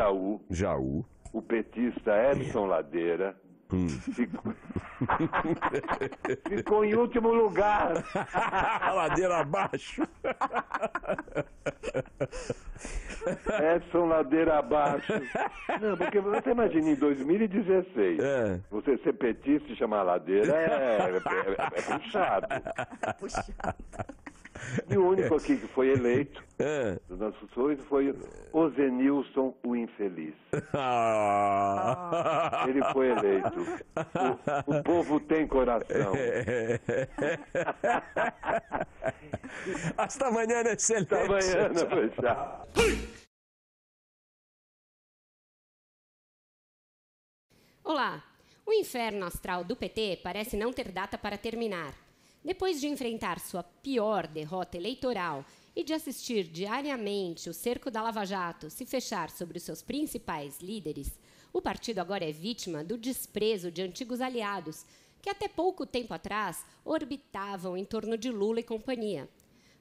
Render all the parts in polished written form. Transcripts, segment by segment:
Jaú. Jaú. O petista Edson Ladeira ficou em último lugar. Ladeira abaixo. Edson Ladeira abaixo. Não, porque você imagina, em 2016, você ser petista e chamar Ladeira é puxado. É puxado. E o único aqui que foi eleito dos nossos sonhos foi o Zenilson, o infeliz. Ele foi eleito. O povo tem coração. Hasta amanhã, excelente. Hasta amanhã, tchau. Olá, o inferno astral do PT parece não ter data para terminar. Depois de enfrentar sua pior derrota eleitoral e de assistir diariamente o cerco da Lava Jato se fechar sobre os seus principais líderes, o partido agora é vítima do desprezo de antigos aliados que até pouco tempo atrás orbitavam em torno de Lula e companhia.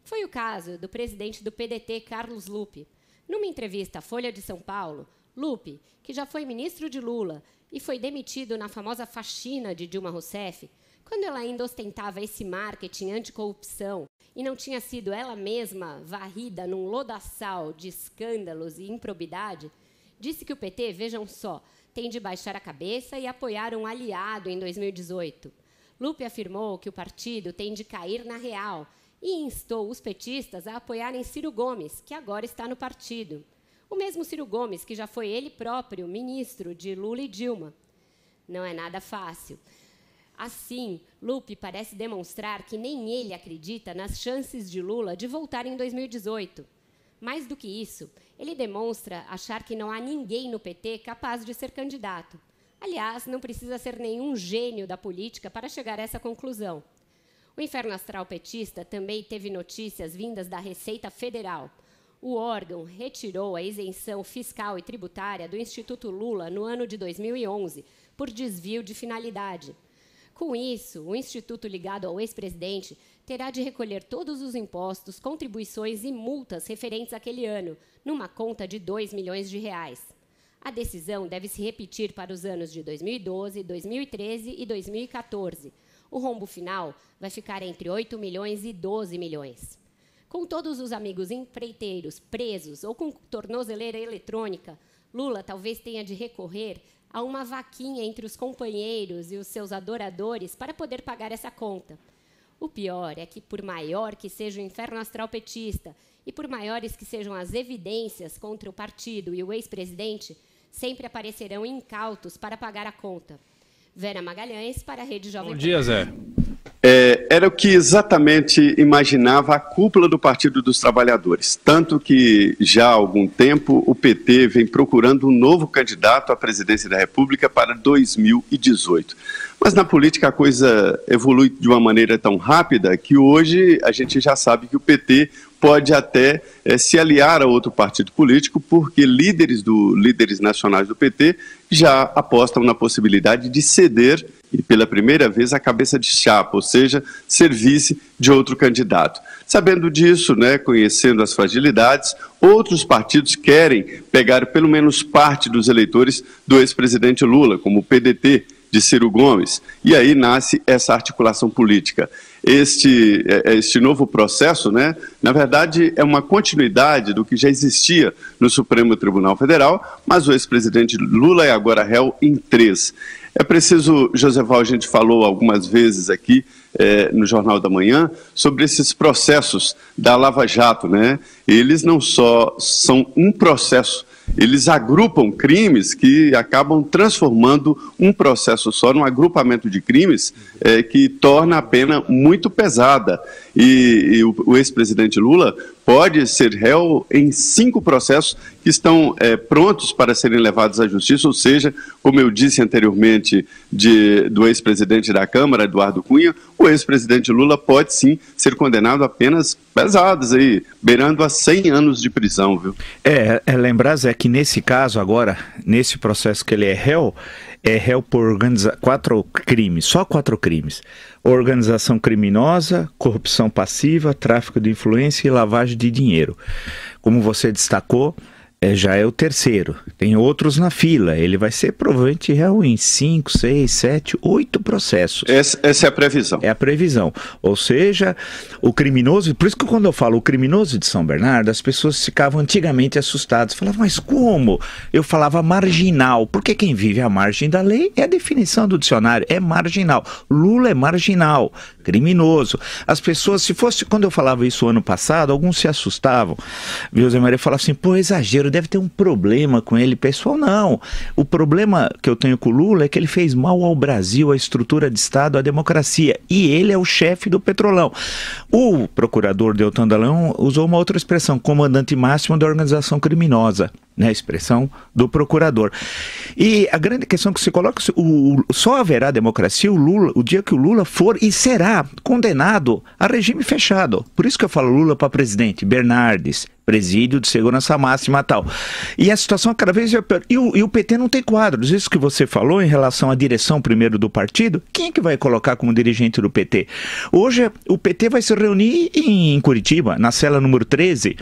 Foi o caso do presidente do PDT, Carlos Lupe. Numa entrevista à Folha de São Paulo, Lupe, que já foi ministro de Lula e foi demitido na famosa faxina de Dilma Rousseff, quando ela ainda ostentava esse marketing anticorrupção e não tinha sido ela mesma varrida num lodaçal de escândalos e improbidade, disse que o PT, vejam só, tem de baixar a cabeça e apoiar um aliado em 2018. Lupe afirmou que o partido tem de cair na real e instou os petistas a apoiarem Ciro Gomes, que agora está no partido. O mesmo Ciro Gomes, que já foi ele próprio ministro de Lula e Dilma. Não é nada fácil. Assim, Lupe parece demonstrar que nem ele acredita nas chances de Lula de voltar em 2018. Mais do que isso, ele demonstra achar que não há ninguém no PT capaz de ser candidato. Aliás, não precisa ser nenhum gênio da política para chegar a essa conclusão. O inferno astral petista também teve notícias vindas da Receita Federal. O órgão retirou a isenção fiscal e tributária do Instituto Lula no ano de 2011 por desvio de finalidade. Com isso, o instituto ligado ao ex-presidente terá de recolher todos os impostos, contribuições e multas referentes àquele ano, numa conta de R$2 milhões. A decisão deve se repetir para os anos de 2012, 2013 e 2014. O rombo final vai ficar entre 8 milhões e 12 milhões. Com todos os amigos empreiteiros presos ou com tornozeleira eletrônica, Lula talvez tenha de recorrer a uma vaquinha entre os companheiros e os seus adoradores para poder pagar essa conta. O pior é que, por maior que seja o inferno astral petista e por maiores que sejam as evidências contra o partido e o ex-presidente, sempre aparecerão incautos para pagar a conta. Vera Magalhães, para a Rede Jovem Pan. Bom dia, Zé. Era o que exatamente imaginava a cúpula do Partido dos Trabalhadores. Tanto que, já há algum tempo, o PT vem procurando um novo candidato à presidência da República para 2018. Mas na política a coisa evolui de uma maneira tão rápida que hoje a gente já sabe que o PT pode até se aliar a outro partido político, porque líderes nacionais do PT já apostam na possibilidade de ceder, e pela primeira vez, a cabeça de chapa, ou seja, ser vice de outro candidato. Sabendo disso, conhecendo as fragilidades, outros partidos querem pegar pelo menos parte dos eleitores do ex-presidente Lula, como o PDT de Ciro Gomes, e aí nasce essa articulação política. Este novo processo, na verdade, é uma continuidade do que já existia no Supremo Tribunal Federal, mas o ex-presidente Lula é agora réu em 3. É preciso, Joseval, a gente falou algumas vezes aqui no Jornal da Manhã sobre esses processos da Lava Jato, Eles não só são um processo, eles agrupam crimes que acabam transformando um processo só num agrupamento de crimes que torna a pena muito pesada. E o ex-presidente Lula pode ser réu em 5 processos que estão prontos para serem levados à justiça, ou seja, como eu disse anteriormente do ex-presidente da Câmara, Eduardo Cunha, o ex-presidente Lula pode sim ser condenado a penas pesadas, aí, beirando a 100 anos de prisão, viu? Lembrar, Zé, que nesse caso agora, nesse processo que ele é réu por 4 crimes, só 4 crimes. Organização criminosa, corrupção passiva, tráfico de influência e lavagem de dinheiro. Como você destacou, já é o terceiro. Tem outros na fila. Ele vai ser provavelmente réu em 5, 6, 7, 8 processos. Essa é a previsão. É a previsão. Ou seja, o criminoso... Por isso que quando eu falo o criminoso de São Bernardo, as pessoas ficavam antigamente assustadas. Falavam, mas como? Eu falava marginal. Porque quem vive à margem da lei é a definição do dicionário. É marginal. Lula é marginal. Criminoso. As pessoas, se fosse... Quando eu falava isso ano passado, alguns se assustavam. Viu, Zé Maria? Falava assim, pô, exagero, deve ter um problema com ele. Pessoal, não. O problema que eu tenho com o Lula é que ele fez mal ao Brasil, à estrutura de Estado, à democracia. E ele é o chefe do Petrolão. O procurador Deltan Dallagnol usou uma outra expressão, comandante máximo da organização criminosa. Né, a expressão do procurador. E a grande questão que se coloca, só haverá democracia o dia que o Lula for e será condenado a regime fechado. Por isso que eu falo Lula para presidente, Bernardes, presídio de segurança máxima e tal. E a situação é cada vez é pior. E o PT não tem quadros. Isso que você falou em relação à direção primeiro do partido, quem é que vai colocar como dirigente do PT? Hoje o PT vai se reunir em Curitiba, na cela número 13,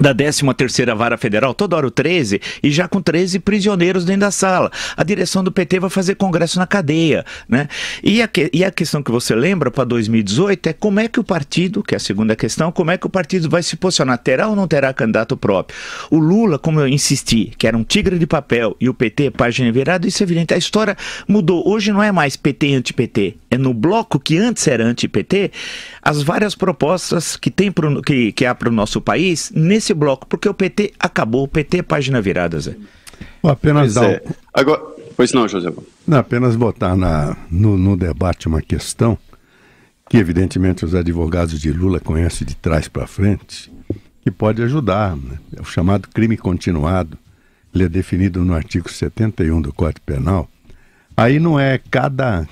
da 13ª Vara Federal, toda hora o 13, e já com 13 prisioneiros dentro da sala. A direção do PT vai fazer congresso na cadeia, né? E a questão que você lembra para 2018 é como é que o partido, que é a segunda questão, como é que o partido vai se posicionar? Terá ou não terá candidato próprio? O Lula, como eu insisti, que era um tigre de papel, e o PT, página virada, isso é evidente. A história mudou. Hoje não é mais PT e anti-PT. É no bloco que antes era anti-PT, as várias propostas que há para o nosso país, nesse bloco, porque o PT acabou, o PT é página virada, Zé. Apenas Agora, pois não, José. Não, apenas botar no debate uma questão que, evidentemente, os advogados de Lula conhecem de trás para frente, que pode ajudar, né? É o chamado crime continuado. Ele é definido no artigo 71 do Código Penal. Aí não é cada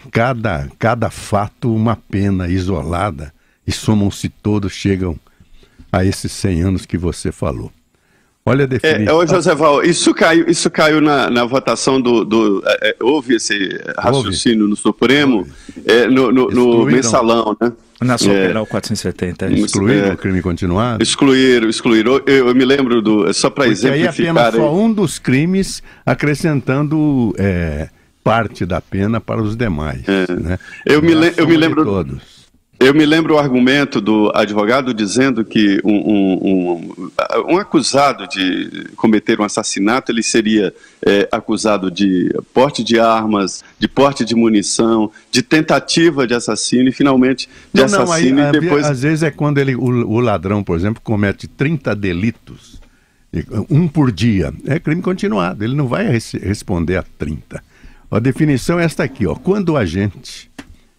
fato uma pena isolada e somam-se todos, chegam a esses 100 anos que você falou. Olha a definição. José Val, isso caiu na votação houve esse raciocínio no Supremo, no mensalão, né? Na sua penal 470. Excluíram o crime continuado? Excluíram. Eu me lembro só para exemplificar. Aí apenas só um dos crimes, acrescentando parte da pena para os demais. Né? Eu me lembro todos. Eu me lembro o argumento do advogado dizendo que um acusado de cometer um assassinato, ele seria acusado de porte de armas, de porte de munição, de tentativa de assassino e finalmente de assassino. Aí, depois... Às vezes é quando o ladrão, por exemplo, comete 30 delitos, um por dia. É crime continuado, ele não vai responder a 30. A definição é esta aqui, ó. Quando o agente,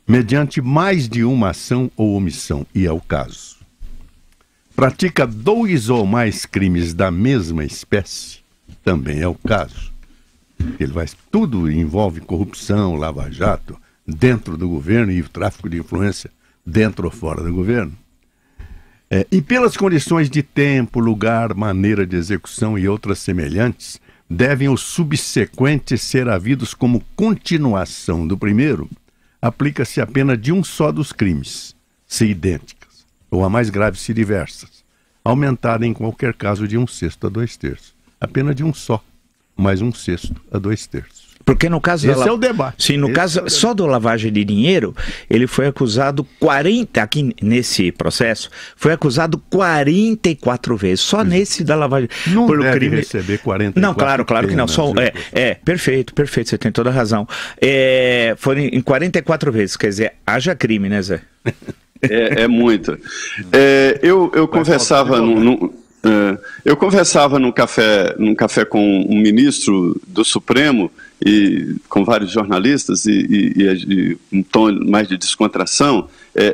mediante mais de uma ação ou omissão, e é o caso, pratica 2 ou mais crimes da mesma espécie, também é o caso. Tudo envolve corrupção, lava-jato, dentro do governo e o tráfico de influência dentro ou fora do governo. E pelas condições de tempo, lugar, maneira de execução e outras semelhantes, devem os subsequentes ser havidos como continuação do primeiro, aplica-se a pena de um só dos crimes, se idênticas, ou a mais grave se diversas, aumentada em qualquer caso de 1/6 a 2/3. A pena de um só, mais 1/6 a 2/3. Porque no caso Esse é o debate. Sim, no caso só do lavagem de dinheiro, ele foi acusado aqui nesse processo, foi acusado 44 vezes, só nesse da lavagem. Não deve receber 44 Não, claro que não. Perfeito, você tem toda a razão. Foram em 44 vezes, quer dizer, haja crime, né, Zé? É muito. Eu conversava eu conversava num café com um ministro do Supremo e com vários jornalistas e um tom mais de descontração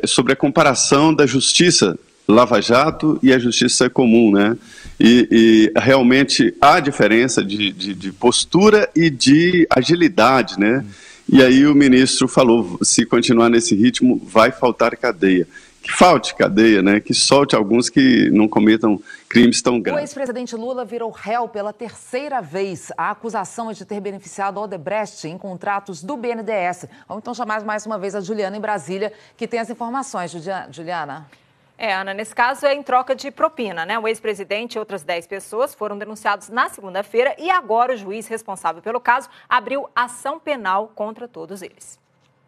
sobre a comparação da justiça Lava Jato e a justiça comum, né? E realmente há diferença de postura e de agilidade, né? E aí o ministro falou, se continuar nesse ritmo, vai faltar cadeia. Que falte cadeia, né? Que solte alguns que não cometam crimes tão graves. O ex-presidente Lula virou réu pela 3ª vez. A acusação é de ter beneficiado Odebrecht em contratos do BNDES. Vamos então chamar mais uma vez a Juliana em Brasília, que tem as informações. Juliana. Ana, nesse caso é em troca de propina, né? O ex-presidente e outras 10 pessoas foram denunciados na segunda-feira e agora o juiz responsável pelo caso abriu ação penal contra todos eles.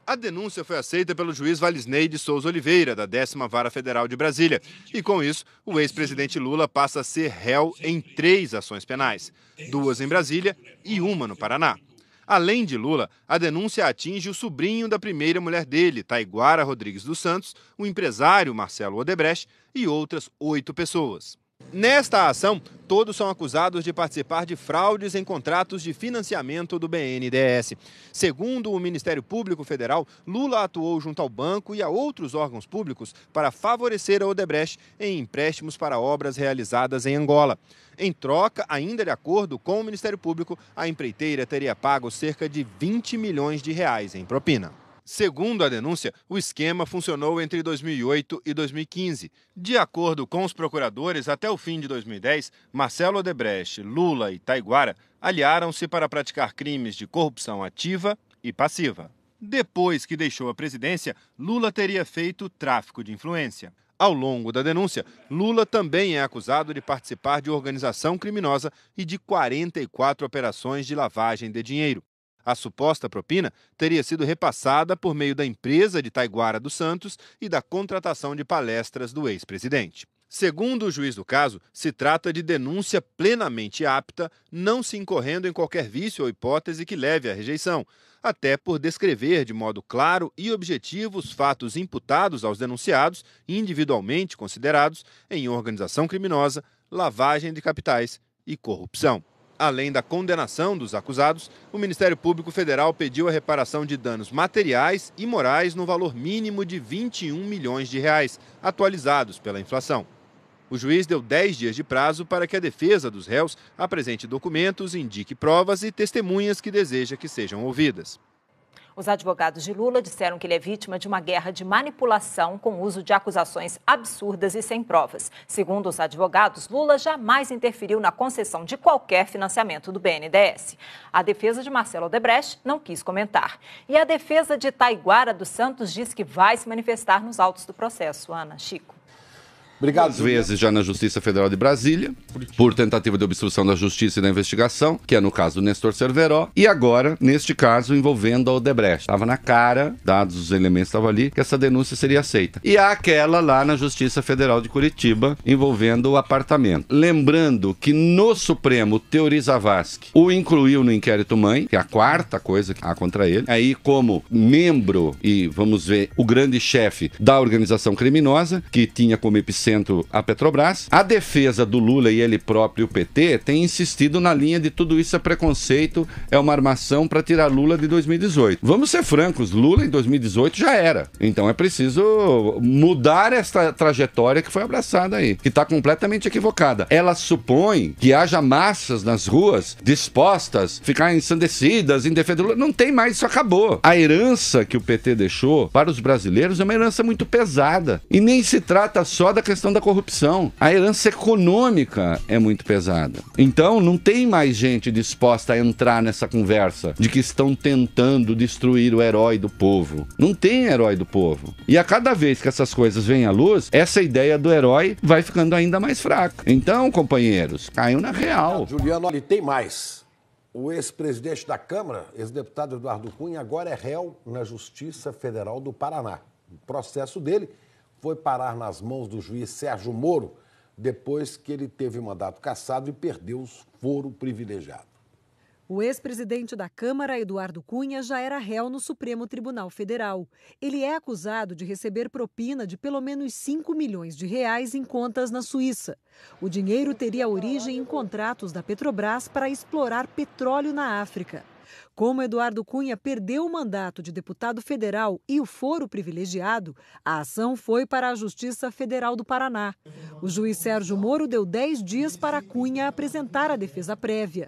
A denúncia foi aceita pelo juiz Valisney de Souza Oliveira, da 10ª Vara Federal de Brasília. E com isso, o ex-presidente Lula passa a ser réu em 3 ações penais, 2 em Brasília e 1 no Paraná. Além de Lula, a denúncia atinge o sobrinho da primeira mulher dele, Taiguara Rodrigues dos Santos, o empresário Marcelo Odebrecht e outras 8 pessoas. Nesta ação, todos são acusados de participar de fraudes em contratos de financiamento do BNDES. Segundo o Ministério Público Federal, Lula atuou junto ao banco e a outros órgãos públicos para favorecer a Odebrecht em empréstimos para obras realizadas em Angola. Em troca, ainda de acordo com o Ministério Público, a empreiteira teria pago cerca de 20 milhões de reais em propina. Segundo a denúncia, o esquema funcionou entre 2008 e 2015. De acordo com os procuradores, até o fim de 2010, Marcelo Odebrecht, Lula e Taiguara aliaram-se para praticar crimes de corrupção ativa e passiva. Depois que deixou a presidência, Lula teria feito tráfico de influência. Ao longo da denúncia, Lula também é acusado de participar de organização criminosa e de 44 operações de lavagem de dinheiro. A suposta propina teria sido repassada por meio da empresa de Taiguara dos Santos e da contratação de palestras do ex-presidente. Segundo o juiz do caso, se trata de denúncia plenamente apta, não se incorrendo em qualquer vício ou hipótese que leve à rejeição, até por descrever de modo claro e objetivo os fatos imputados aos denunciados, individualmente considerados, em organização criminosa, lavagem de capitais e corrupção. Além da condenação dos acusados, o Ministério Público Federal pediu a reparação de danos materiais e morais no valor mínimo de 21 milhões de reais, atualizados pela inflação. O juiz deu 10 dias de prazo para que a defesa dos réus apresente documentos, indique provas e testemunhas que deseja que sejam ouvidas. Os advogados de Lula disseram que ele é vítima de uma guerra de manipulação com o uso de acusações absurdas e sem provas. Segundo os advogados, Lula jamais interferiu na concessão de qualquer financiamento do BNDES. A defesa de Marcelo Odebrecht não quis comentar. E a defesa de Taiguara dos Santos diz que vai se manifestar nos autos do processo. Ana, Chico. Obrigado. Duas vezes já na Justiça Federal de Brasília, por tentativa de obstrução da justiça e da investigação, que é no caso do Nestor Cerveró, e agora, neste caso, envolvendo a Odebrecht. Estava na cara, dados os elementos estavam ali, que essa denúncia seria aceita. E há aquela lá na Justiça Federal de Curitiba, envolvendo o apartamento. Lembrando que no Supremo, Teori Zavascki o incluiu no inquérito mãe, que é a quarta coisa que há contra ele, aí como membro e, vamos ver, o grande chefe da organização criminosa, que tinha como epicentro a Petrobras. A defesa do Lula e ele próprio, o PT, tem insistido na linha de tudo isso é preconceito, é uma armação para tirar Lula de 2018. Vamos ser francos, Lula em 2018 já era. Então é preciso mudar essa trajetória que foi abraçada aí, que está completamente equivocada. Ela supõe que haja massas nas ruas dispostas a ficar ensandecidas em defesa do Lula. Não tem mais, isso acabou. A herança que o PT deixou para os brasileiros é uma herança muito pesada. E nem se trata só da questão da corrupção. A herança econômica é muito pesada. Então, não tem mais gente disposta a entrar nessa conversa de que estão tentando destruir o herói do povo. Não tem herói do povo. E a cada vez que essas coisas vêm à luz, essa ideia do herói vai ficando ainda mais fraca. Então, companheiros, caiu na real. Juliano, ele tem mais. O ex-presidente da Câmara, ex-deputado Eduardo Cunha, agora é réu na Justiça Federal do Paraná. O processo dele foi parar nas mãos do juiz Sérgio Moro depois que ele teve mandato cassado e perdeu o foro privilegiado. O ex-presidente da Câmara, Eduardo Cunha, já era réu no Supremo Tribunal Federal. Ele é acusado de receber propina de pelo menos 5 milhões de reais em contas na Suíça. O dinheiro teria origem em contratos da Petrobras para explorar petróleo na África. Como Eduardo Cunha perdeu o mandato de deputado federal e o foro privilegiado, a ação foi para a Justiça Federal do Paraná. O juiz Sérgio Moro deu 10 dias para Cunha apresentar a defesa prévia.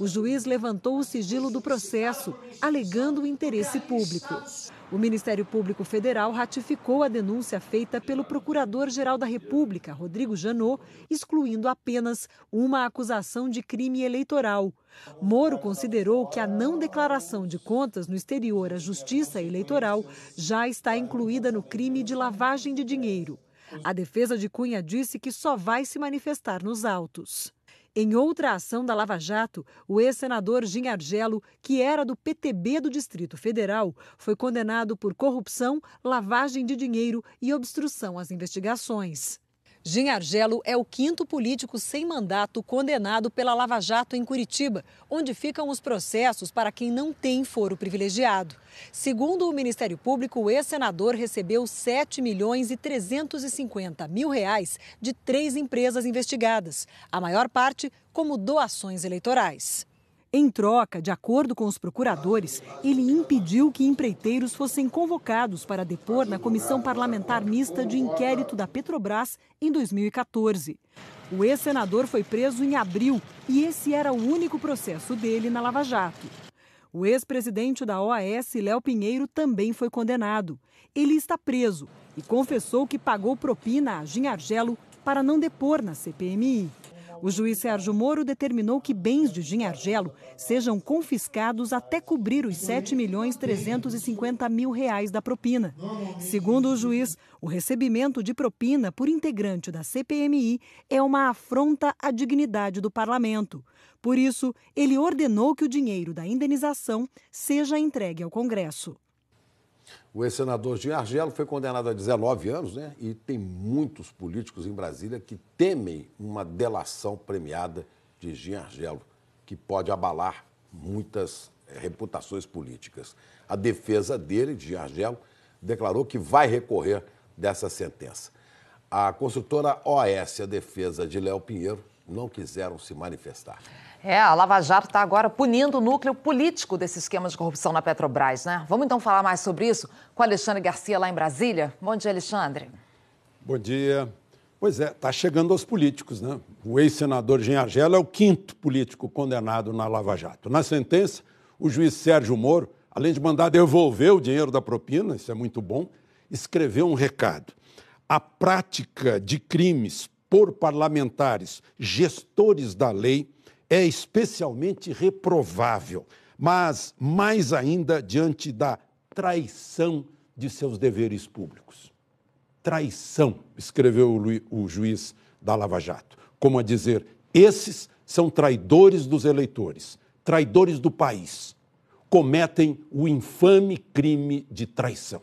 O juiz levantou o sigilo do processo, alegando o interesse público. O Ministério Público Federal ratificou a denúncia feita pelo Procurador-Geral da República, Rodrigo Janot, excluindo apenas uma acusação de crime eleitoral. Moro considerou que a não declaração de contas no exterior à Justiça Eleitoral já está incluída no crime de lavagem de dinheiro. A defesa de Cunha disse que só vai se manifestar nos autos. Em outra ação da Lava Jato, o ex-senador Gin Argello, que era do PTB do Distrito Federal, foi condenado por corrupção, lavagem de dinheiro e obstrução às investigações. Gin Argello é o 5º político sem mandato condenado pela Lava Jato em Curitiba, onde ficam os processos para quem não tem foro privilegiado. Segundo o Ministério Público, o ex-senador recebeu R$ 7.350.000 de 3 empresas investigadas, a maior parte como doações eleitorais. Em troca, de acordo com os procuradores, ele impediu que empreiteiros fossem convocados para depor na Comissão Parlamentar Mista de Inquérito da Petrobras em 2014. O ex-senador foi preso em abril e esse era o único processo dele na Lava Jato. O ex-presidente da OAS, Léo Pinheiro, também foi condenado. Ele está preso e confessou que pagou propina a Gin Argello para não depor na CPMI. O juiz Sérgio Moro determinou que bens de Gin Argello sejam confiscados até cobrir os R$ 7.350.000 da propina. Segundo o juiz, o recebimento de propina por integrante da CPMI é uma afronta à dignidade do parlamento. Por isso, ele ordenou que o dinheiro da indenização seja entregue ao Congresso. O ex-senador Gin Argello foi condenado a 19 anos, né? E tem muitos políticos em Brasília que temem uma delação premiada de Gin Argello, que pode abalar muitas reputações políticas. A defesa dele, de Gin Argello, declarou que vai recorrer dessa sentença. A construtora OAS e a defesa de Léo Pinheiro não quiseram se manifestar. A Lava Jato está agora punindo o núcleo político desse esquema de corrupção na Petrobras, né? Vamos então falar mais sobre isso com Alexandre Garcia lá em Brasília. Bom dia, Alexandre. Bom dia. Pois é, está chegando aos políticos, né? O ex-senador Gin Argello é o 5º político condenado na Lava Jato. Na sentença, o juiz Sérgio Moro, além de mandar devolver o dinheiro da propina, isso é muito bom, escreveu um recado. A prática de crimes por parlamentares, gestores da lei, é especialmente reprovável, mas mais ainda diante da traição de seus deveres públicos. Traição, escreveu o juiz da Lava Jato, como a dizer, esses são traidores dos eleitores, traidores do país, cometem o infame crime de traição.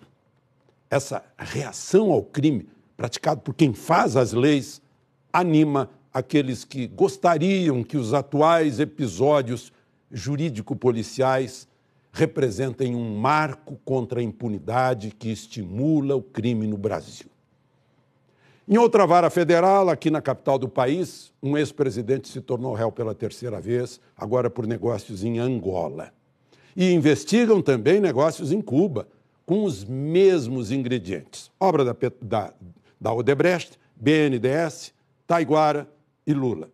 Essa reação ao crime praticado por quem faz as leis anima aqueles que gostariam que os atuais episódios jurídico-policiais representem um marco contra a impunidade que estimula o crime no Brasil. Em outra vara federal, aqui na capital do país, um ex-presidente se tornou réu pela 3ª vez, agora por negócios em Angola. E investigam também negócios em Cuba, com os mesmos ingredientes. Obra da Odebrecht, BNDES, Taiguara e Lula.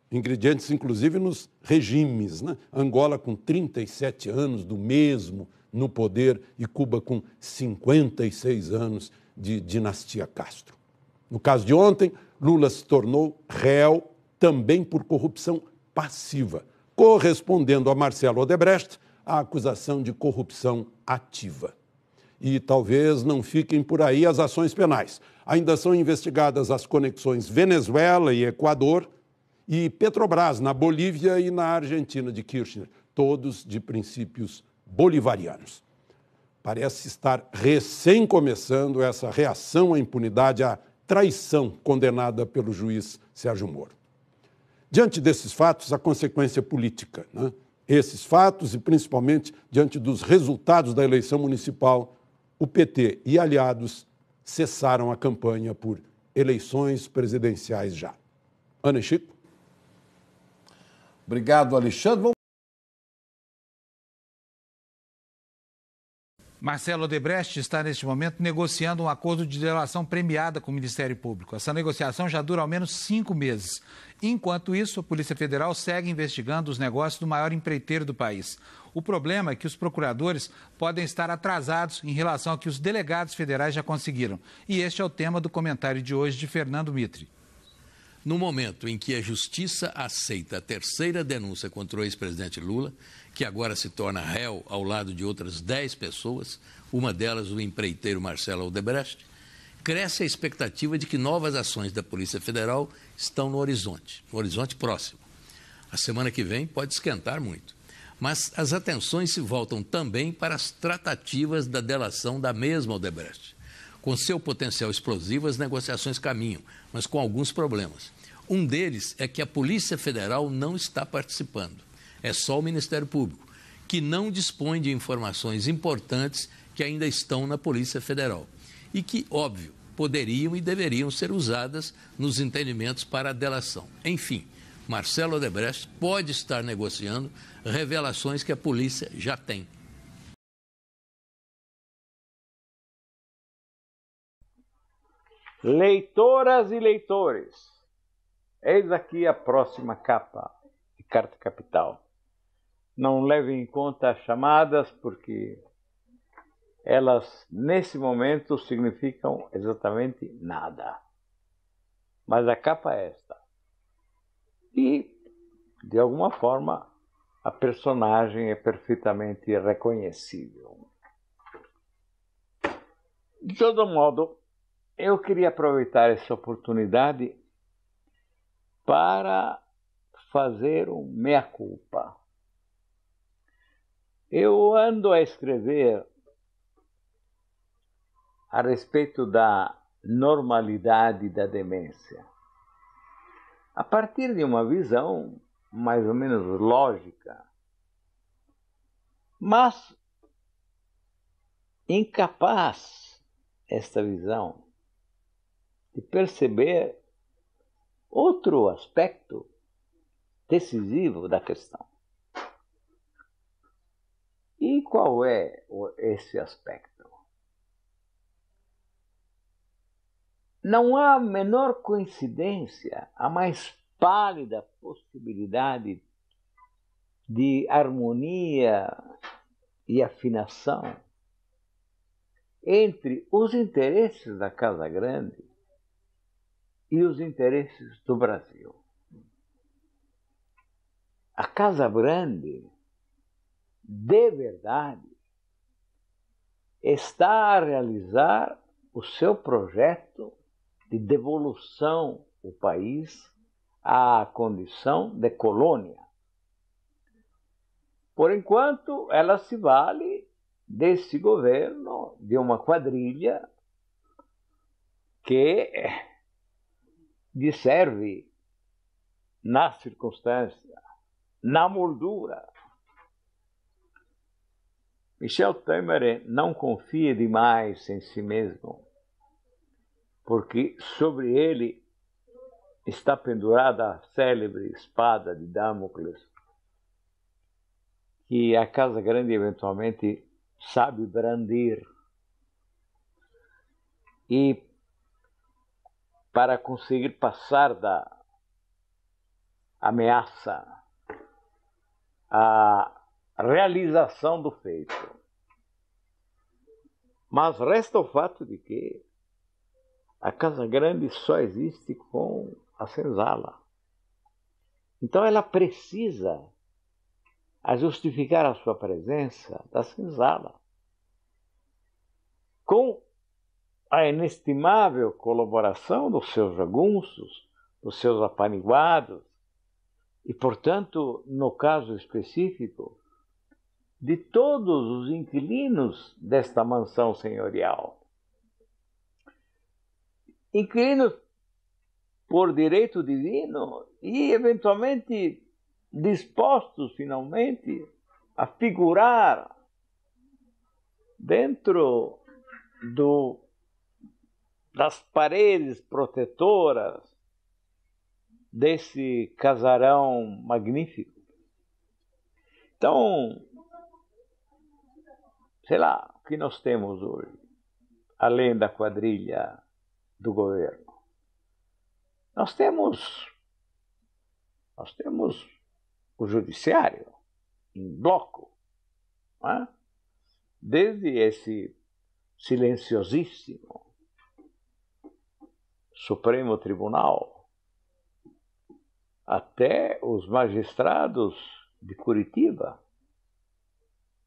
Ingredientes, inclusive, nos regimes, né? Angola com 37 anos do mesmo no poder e Cuba com 56 anos de dinastia Castro. No caso de ontem, Lula se tornou réu também por corrupção passiva, correspondendo a Marcelo Odebrecht a acusação de corrupção ativa. E talvez não fiquem por aí as ações penais. Ainda são investigadas as conexões Venezuela e Equador e Petrobras na Bolívia e na Argentina de Kirchner, todos de princípios bolivarianos. Parece estar recém começando essa reação à impunidade, à traição condenada pelo juiz Sérgio Moro. Diante desses fatos, a consequência política, né? Esses fatos e principalmente diante dos resultados da eleição municipal, o PT e aliados cessaram a campanha por eleições presidenciais já. Ana e Chico. Obrigado, Alexandre. Marcelo Odebrecht está, neste momento, negociando um acordo de delação premiada com o Ministério Público. Essa negociação já dura ao menos 5 meses. Enquanto isso, a Polícia Federal segue investigando os negócios do maior empreiteiro do país. O problema é que os procuradores podem estar atrasados em relação ao que os delegados federais já conseguiram. E este é o tema do comentário de hoje de Fernando Mitre. No momento em que a Justiça aceita a 3ª denúncia contra o ex-presidente Lula, que agora se torna réu ao lado de outras 10 pessoas, uma delas o empreiteiro Marcelo Odebrecht, cresce a expectativa de que novas ações da Polícia Federal estão no horizonte próximo. A semana que vem pode esquentar muito. Mas as atenções se voltam também para as tratativas da delação da mesma Odebrecht. Com seu potencial explosivo, as negociações caminham, mas com alguns problemas. Um deles é que a Polícia Federal não está participando. É só o Ministério Público, que não dispõe de informações importantes que ainda estão na Polícia Federal e que, óbvio, poderiam e deveriam ser usadas nos entendimentos para a delação. Enfim, Marcelo Odebrecht pode estar negociando revelações que a polícia já tem. Leitoras e leitores, eis aqui a próxima capa de Carta Capital. Não levem em conta as chamadas, porque elas, nesse momento, significam exatamente nada. Mas a capa é esta. E, de alguma forma, a personagem é perfeitamente reconhecível. De todo modo, eu queria aproveitar essa oportunidade para fazer um meia-culpa. Eu ando a escrever a respeito da normalidade da demência, a partir de uma visão mais ou menos lógica, mas incapaz, esta visão, de perceber outro aspecto decisivo da questão. E qual é esse aspecto? Não há a menor coincidência, a mais pálida possibilidade de harmonia e afinação entre os interesses da Casa Grande e os interesses do Brasil. A Casa Grande, de verdade, está a realizar o seu projeto de devolução do país à condição de colônia. Por enquanto, ela se vale desse governo, de uma quadrilha que lhe serve na circunstância, na moldura. Michel Temer não confia demais em si mesmo, porque sobre ele está pendurada a célebre espada de Damocles, que a Casa Grande eventualmente sabe brandir. E para conseguir passar da ameaça à realização do feito. Mas resta o fato de que a Casa Grande só existe com a senzala. Então ela precisa a justificar a sua presença da senzala, com a inestimável colaboração dos seus jagunços, dos seus apaniguados, e, portanto, no caso específico, de todos os inquilinos desta mansão senhorial. Inquilinos por direito divino e, eventualmente, dispostos, finalmente, a figurar dentro das paredes protetoras desse casarão magnífico. Então, sei lá, o que nós temos hoje, além da quadrilha do governo? Nós temos o judiciário em bloco, não é? Desde esse silenciosíssimo Supremo Tribunal até os magistrados de Curitiba,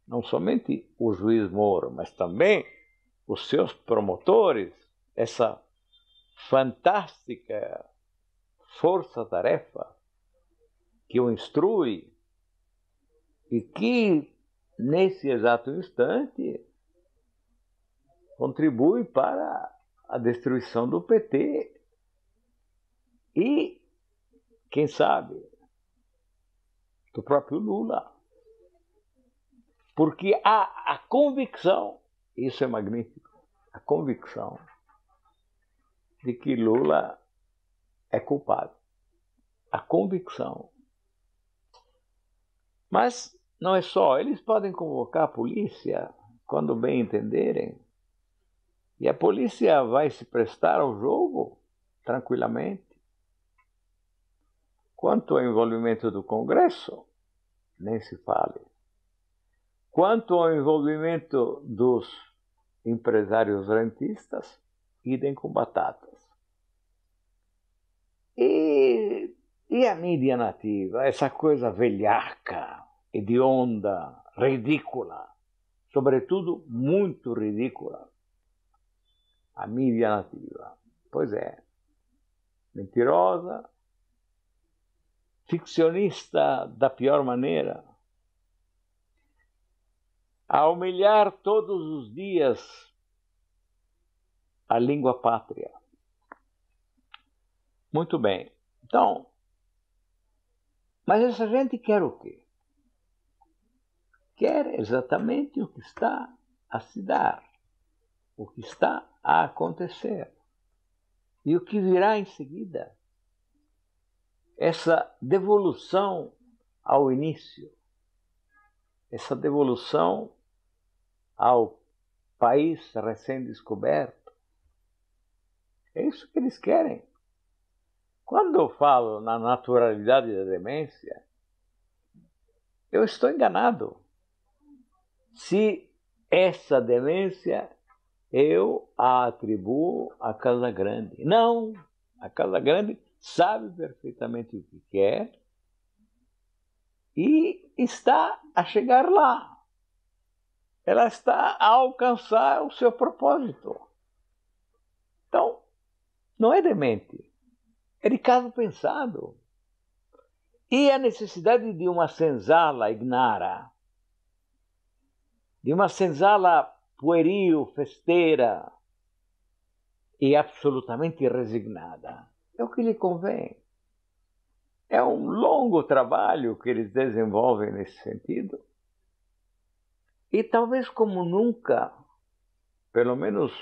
não somente o juiz Moro, mas também os seus promotores essa fantástica força-tarefa que o instrui e que, nesse exato instante, contribui para a destruição do PT e, quem sabe, do próprio Lula. Porque há a convicção, isso é magnífico, a convicção de que Lula é culpado. A convicção. Mas não é só, eles podem convocar a polícia quando bem entenderem. E a polícia vai se prestar ao jogo tranquilamente. Quanto ao envolvimento do Congresso, nem se fale. Quanto ao envolvimento dos empresários rentistas, idem com batatas. E a mídia nativa, essa coisa velhaca, hedionda, ridícula, sobretudo muito ridícula. A mídia nativa, pois é, mentirosa, ficcionista da pior maneira, a humilhar todos os dias a língua pátria. Muito bem. Então, mas essa gente quer o quê? Quer exatamente o que está a se dar, o que está a acontecer e o que virá em seguida. Essa devolução ao início, essa devolução ao país recém-descoberto. É isso que eles querem. Quando eu falo na naturalidade da demência, eu estou enganado. Se essa demência eu a atribuo à Casa Grande. Não, a Casa Grande sabe perfeitamente o que quer e está a chegar lá. Ela está a alcançar o seu propósito. Então, não é demente, é de caso pensado. E a necessidade de uma senzala ignara, de uma senzala pueril, festeira e absolutamente resignada, é o que lhe convém. É um longo trabalho que eles desenvolvem nesse sentido. E talvez como nunca, pelo menos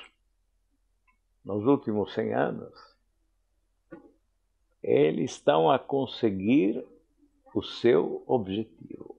nos últimos 100 anos, eles estão a conseguir o seu objetivo.